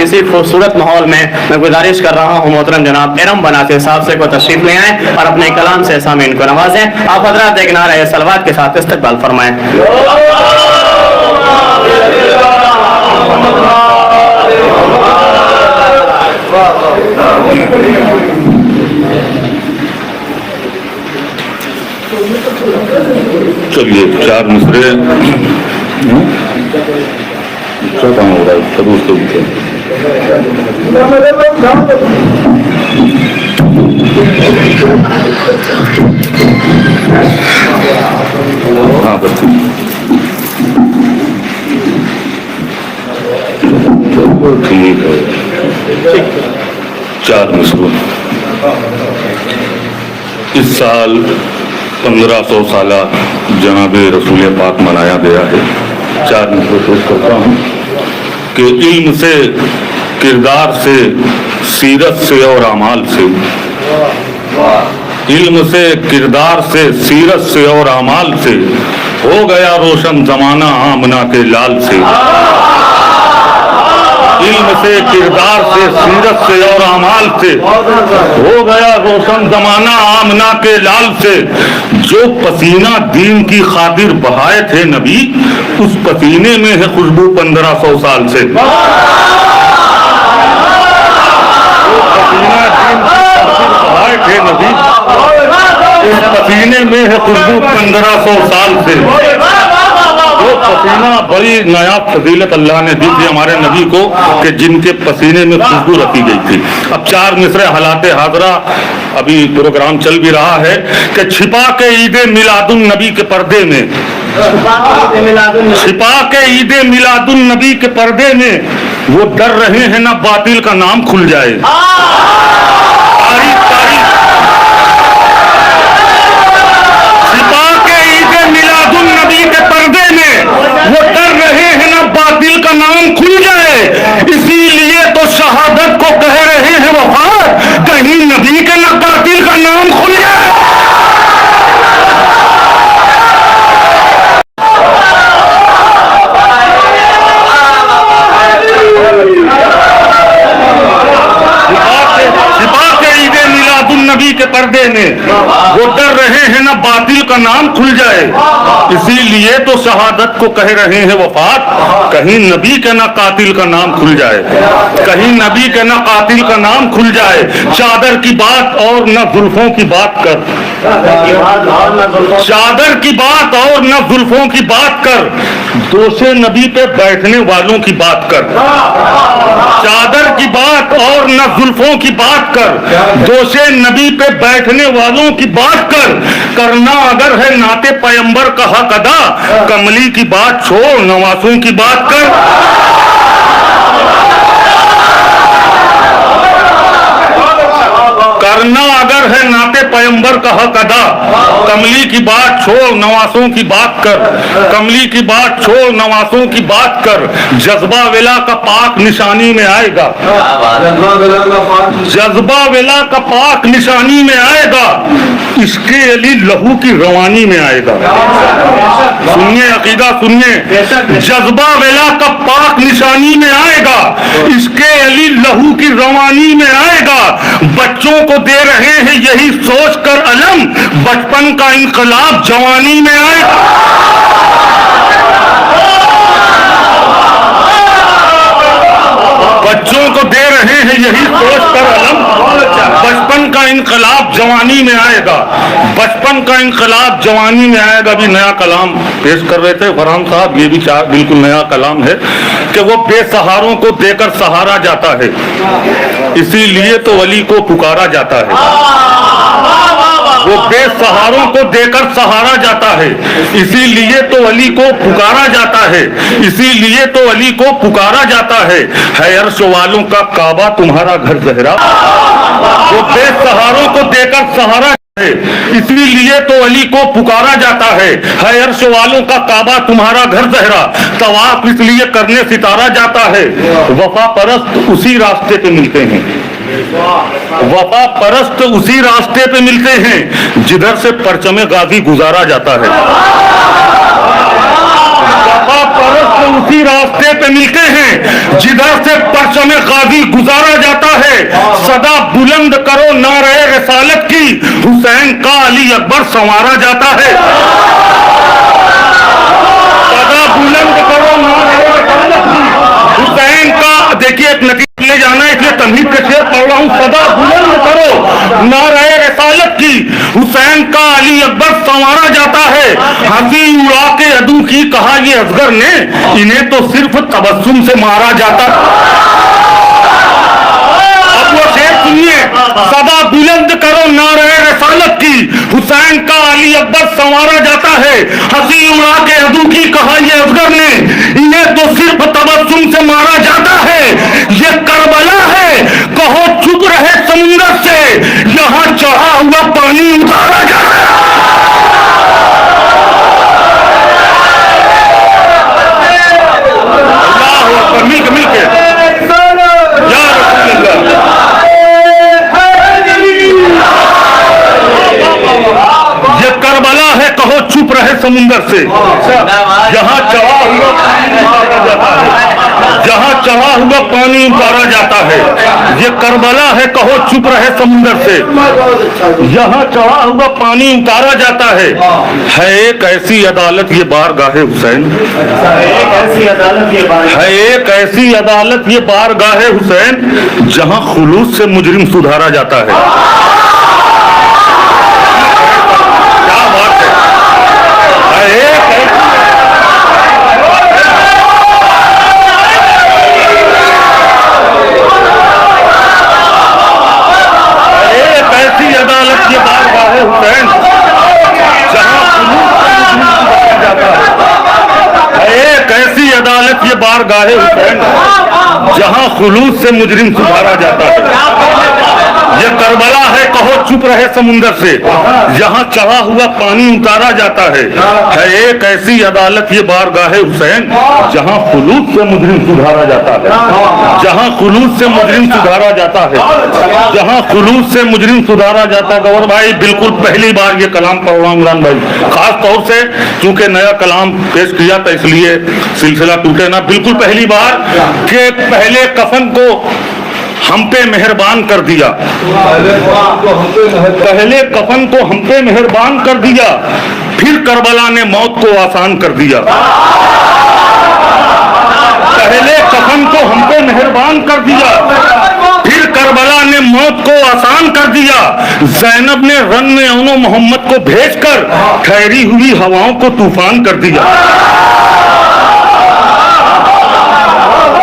इसी खूबसूरत माहौल में मैं गुजारिश कर रहा हूँ मोहतरम जनाब इरम बनाते साहब से को तशरीफ ले आए और अपने कलाम से सामीन को नवाजें। आप हजरात एक नारे सलवात के साथ इस्तकबाल फरमाएं। चलिए 4 मिसरे क्या काम हो रहा है कभी उसके ऊपर हाँ बच्चे ठीक है 4 मिसरों इस साल 1500 साला जनाबे रसूल पाक मनाया गया है। 4 मिसरे पेश करता हूँ कि इल्म से, किरदार से, सीरत से और अमाल से, इल्म से, किरदार से, सीरत से और अमाल से हो गया रोशन जमाना आमना के लाल से। इल्म से, किरदार से, सीरत से और अमाल से हो गया रोशन जमाना आमना के लाल से। जो पसीना दीन की खातिर बहाए थे नबी, उस पसीने में है खुशबू 1500 साल से। पसीना दीन की खातिर बहाए थे नबी, उस पसीने में है खुशबू 1500 साल से। वो पसीना बड़ी नायाब फजीलत अल्लाह ने दी थी हमारे नबी को कि जिनके पसीने में खुशबू रखी गई थी। अब 4 मिसरे हालाते हाजरा, अभी प्रोग्राम चल भी रहा है कि छिपा के ईदे मिलादुन नबी के पर्दे में, छिपा के ईदे मिलादुन नबी के पर्दे में वो डर रहे हैं ना बातिल का नाम खुल जाए। तारीख छिपा के ईदे मिलादुन नबी के पर्दे में वो डर रहे हैं ना बातिल का नाम खुल जाए। इसीलिए तो शहादत को कह रहे हैं वफात, कहीं नबी के ना बातिल का नाम खुल जाए। नबी के पर्दे में वो डर रहे हैं ना बातिल का नाम खुल जाए। इसीलिए तो शहादत को कह रहे हैं वफात, कहीं नबी के ना कातिल का नाम खुल जाए, कहीं नबी के ना कातिल का नाम खुल जाए। चादर की बात और न जुल्फों की बात कर, चादर की बात और न जुल्फों की बात कर, दोषे नबी पे बैठने वालों की बात कर। चादर की बात और न जुल्फों की बात कर, दोषे नबी पे बैठने वालों की बात कर। करना अगर है नाते पैगंबर का हक अदा, कमली की बात छोड़ नवासों की बात कर। करना अगर है नाते पैगंबर का हक अदा, कमली की बात छोड़ नवासों की बात कर। कमली की बात छोड़ नवासों की बात कर। जज्बा वेला का पाक निशानी में आएगा, जज्बा वेला का पाक निशानी में आएगा, इसके अली लहू की रवानी में आएगा। सुनिए अकीदा सुनिए, जज्बा वेला का पाक निशानी में आएगा, इसके अली लहू की रवानी में आएगा। बच्चों को दे रहे हैं यही सोच कर अलम, बचपन का इनकलाब जवानी में आएगा। बच्चों को दे रहे हैं यही सोच कर अलम, बचपन का इनकलाब जवानी में आएगा, बचपन का इनकलाब जवानी में आएगा। भी नया कलाम पेश कर रहे थे फरहान साहब, ये भी बिल्कुल नया कलाम है कि वो बेसहारों को देकर सहारा जाता है, इसीलिए तो वली को पुकारा जाता है। वो बेसहारों को देकर सहारा जाता है, इसीलिए तो वली को पुकारा जाता है, इसीलिए तो वली को पुकारा जाता है अर्श वालों का काबा तुम्हारा घर ज़हरा। वो बेसहारों को देकर सहारा है, इसीलिए तो अली को पुकारा जाता है अर्श वालों का काबा तुम्हारा घर ज़हरा। तवाफ इसलिए करने सितारा जाता है, वफा परस्त उसी रास्ते पे मिलते हैं, वफा परस्त उसी रास्ते पे मिलते हैं जिधर से परचमे गाजी गुजारा जाता है। वफा परस्त उसी रास्ते पे मिलते हैं जिधर से परचम गाजी गुजारा जाता है। सदा बुलंद करो नारे रिसालत की, हुसैन का अली अकबर संवारा जाता है। सदा बुलंद करो नारे रिसालत की, हुसैन का, देखिए एक नतीजा ले जाना है इसलिए तमहीद का शेर पढ़ रहा हूं। सदा बुलंद करो नारे रिसालत की, हुसैन का अली अकबर संवारा जाता है। हंसी उड़ा के अदू की कहा ये असगर ने, इन्हें तो सिर्फ तबस्सुम से मारा जाता। अब वो शेर सुनिए, सदा बुलंद करो नारे रिसालत की, हुसैन का अली अकबर संवारा जाता है। हंसी उड़ा के अदू की कहा ये असगर ने, इन्हें तो सिर्फ तबस्सुम से मारा जाता है। ये करबला है कहो चुप रहे समुंदर से, यहाँ चढ़ा हुआ पानी उतारा जाता है। मिलके या रसूलल्लाह, ये करबला है कहो चुप रहे समुंदर से, जहाँ चढ़ा हुआ पानी उतारा जाता है, जहाँ चढ़ा हुआ पानी उतारा जाता है। ये करबला है कहो चुप रहे समुंदर से, यहाँ चढ़ा हुआ पानी उतारा जाता है एक ऐसी अदालत ये बारगाहे हुसैन, है एक ऐसी अदालत ये बारगाहे हुसैन, जहाँ खुलूस से मुजरिम सुधारा जाता है। क्या बात है, एक ऐसी अदालत ये बारगाहे हुसैन, जहाँ एक ऐसी अदालत ये बारगाहे हुसैन, जहाँ खुलूस से मुजरिम सुधारा जाता है। ये करबला है कहो चुप रहे समुंदर से, जहाँ चढ़ा हुआ पानी उतारा जाता है एक ऐसी अदालत ये बारगाहे हुसैन, जहाँ खुलूस से मुजरिम सुधारा जाता है। जहाँ खुलूस से मुजरिम सुधारा जाता है, जहाँ खुलूस से मुजरिम सुधारा जाता है। गौर भाई बिल्कुल पहली बार ये कलाम पढ़ रहा हूँ इमरान भाई, खास तौर से चूंकि नया कलाम पेश किया था इसलिए सिलसिला टूटे ना। बिल्कुल पहली बार के पहले कफन को हम पे मेहरबान कर दिया, पहले कफन को हम पे मेहरबान कर दिया, फिर करबला ने मौत को आसान कर दिया। पहले कफन को हम पे मेहरबान कर दिया, फिर करबला ने मौत को आसान कर दिया। ज़ैनब ने रन में औनो मोहम्मद को भेजकर ठहरी हुई हवाओं को तूफान कर दिया।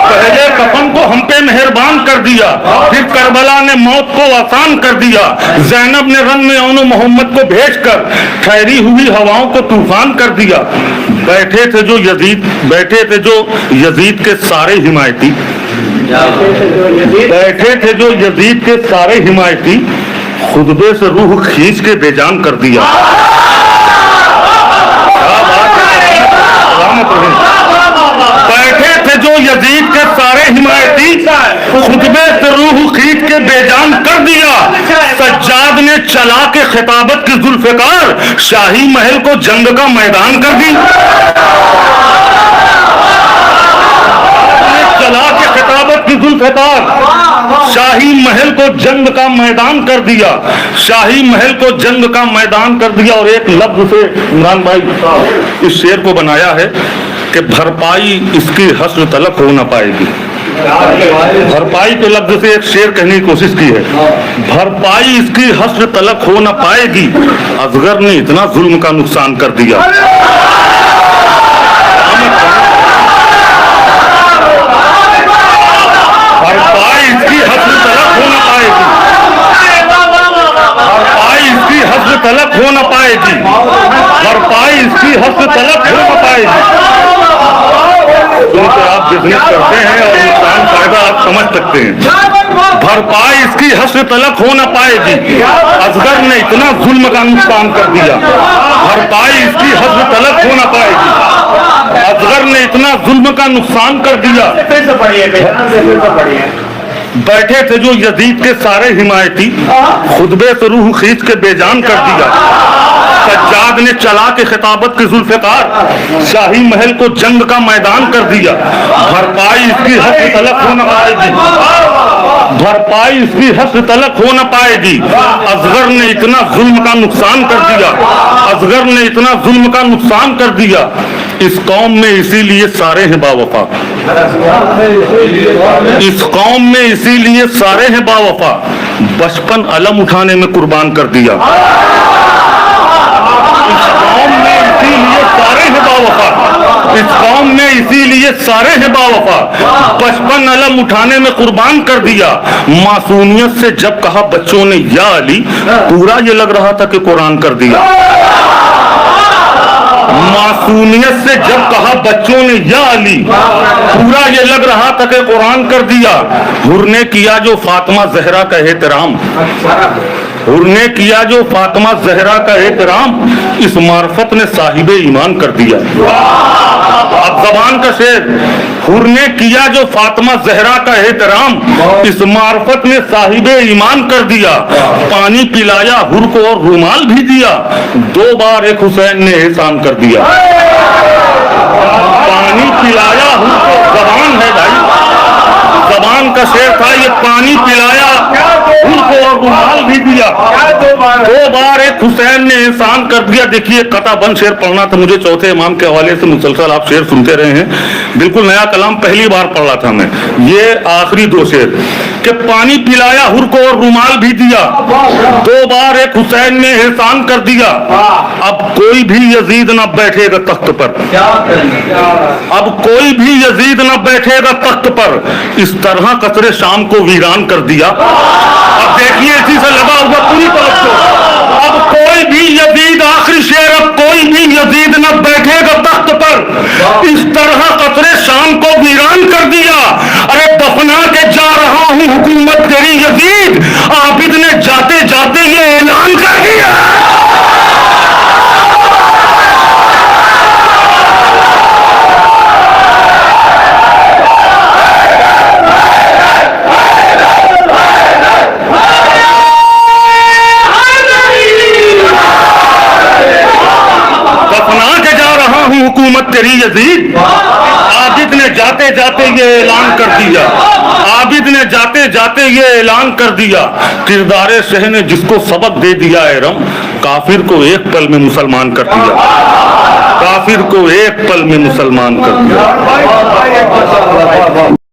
पहले कफन को हम पे मेहरबान कर दिया, फिर करबला ने मौत को आसान कर दिया। ज़ैनब ने रन में औनो मोहम्मद को भेजकर ठहरी हुई हवाओं को तूफान कर दिया। बैठे थे जो यजीद के सारे हिमायती, बैठे थे जो यजीद के सारे हिमायती, खुतबे से रूह खींच के बेजान कर दिया। बैठे थे जो यजीद के सारे हिमायती, खुतबे से रूह खींच के बेजान कर दिया। सज्जाद ने चला के खिताबत की जुल्फ़िकार, शाही महल को जंग का मैदान कर दी। चला के खिताबत की जुल्फ़िकार, शाही महल को जंग का मैदान कर दिया, शाही महल को जंग का मैदान कर दिया। और एक लफ्ज से इमरान भाई इस शेर को बनाया है कि भरपाई इसकी हस्र तलब हो ना पाएगी। भरपाई के लफ्ज से एक शेर कहने की कोशिश की है, भरपाई इसकी हस्र तलब हो ना पाएगी, असगर ने इतना जुल्म का नुकसान कर दिया। भरपाई इसकी हस्र तलब हो ना पाएगी, भरपाई इसकी हस्र तलब हो ना पाएगी, भरपाई इसकी हस्र तलब हो ना पाएगी। क्योंकि आप बिजनेस करते हैं और नुकसान फायदा आप समझ सकते हैं। भरपाई इसकी हस्र तलब हो ना पाएगी, असगर ने इतना जुल्म का नुकसान कर दिया। भरपाई इसकी हस्र तलब हो ना पाएगी, असगर ने इतना जुल्म का नुकसान कर दिया। बैठे थे जो यजीद के सारे हिमायती, खुतबे से रूह खींच के बेजान कर दिया। सज्जाद ने चला के खिताबत की जुल्फ़िकार शाही महल को जंग का मैदान कर दिया। भरपाई इसकी हक तलक हो न पाएगी, भरपाई इसकी हक तलक हो न पाएगी। असगर ने इतना जुल्म का नुकसान कर दिया, असगर ने इतना जुल्म का नुकसान कर दिया। इस कौम में इसीलिए सारे हैं बावफा, इस कौम में इसीलिए सारे हैं बावफा। बचपन अलम उठाने में कुर्बान कर दिया। इस कौम में इसीलिए सारे हैं बावफा, इस कौम में इसीलिए सारे हैं बावफा। बचपन अलम उठाने में कुर्बान कर दिया। मासूमियत से जब कहा बच्चों ने या अली, पूरा ये लग रहा था कि कुरान कर दिया। मासूमियत से जब कहा बच्चों ने या अली, पूरा ये लग रहा था कि कुरान कर दिया। हुर ने किया जो फातिमा जहरा का एहतराम, हुर ने किया जो फातिमा जहरा का एहतराम, इस मार्फत ने साहिबे ईमान कर दिया। अब जबान का शेर, हुर ने किया जो फातिमा जहरा का एहतराम, इस मार्फत ने साहिबे ईमान कर दिया। पानी पिलाया हुर को और रुमाल भी दिया, 2 बार एक हुसैन ने एहसान कर दिया। पानी पिलाया हुर को, जबान है भाई, जबान का शेर था ये। पानी पिलाया हुर को और रुमाल भी दिया, 2 बार एक हुसैन ने एहसान कर दिया। देखिए कथा बंद शेर पढ़ना था मुझे, चौथे इमाम के हवाले से मुसलसल आप शेर सुनते रहे हैं। बिल्कुल नया कलाम पहली बार पढ़ रहा था मैं। ये आखिरी 2 शेर कि पानी पिलाया हुर को और रुमाल भी दिया, 2 बार एक हुसैन ने एहसान कर दिया। अब कोई भी यजीद न बैठेगा तख्त पर, अब कोई भी यजीद न बैठेगा तख्त पर, इस तरह कसरे शाम को वीरान कर दिया। अब देखिए इसी से लगा हुआ पूरी तरफ को। अब कोई भी यजीद, आखिरी शेर, अब कोई भी यजीद न बैठेगा तख्त पर, इस तरह कसरे शाम को वीरान कर दिया। अरे दफना के जा रहा हूं हुकूमत तेरी यजीद, आबिद ने जाते जाते ये ऐलान कर दिया। हुकूमत तेरी यजीद, आबिद ने जाते जाते ये ऐलान कर दिया, आबिद ने जाते जाते ये ऐलान कर दिया। किरदारे शह ने जिसको सबक दे दिया एरम, काफिर को एक पल में मुसलमान कर दिया, काफिर को एक पल में मुसलमान कर दिया।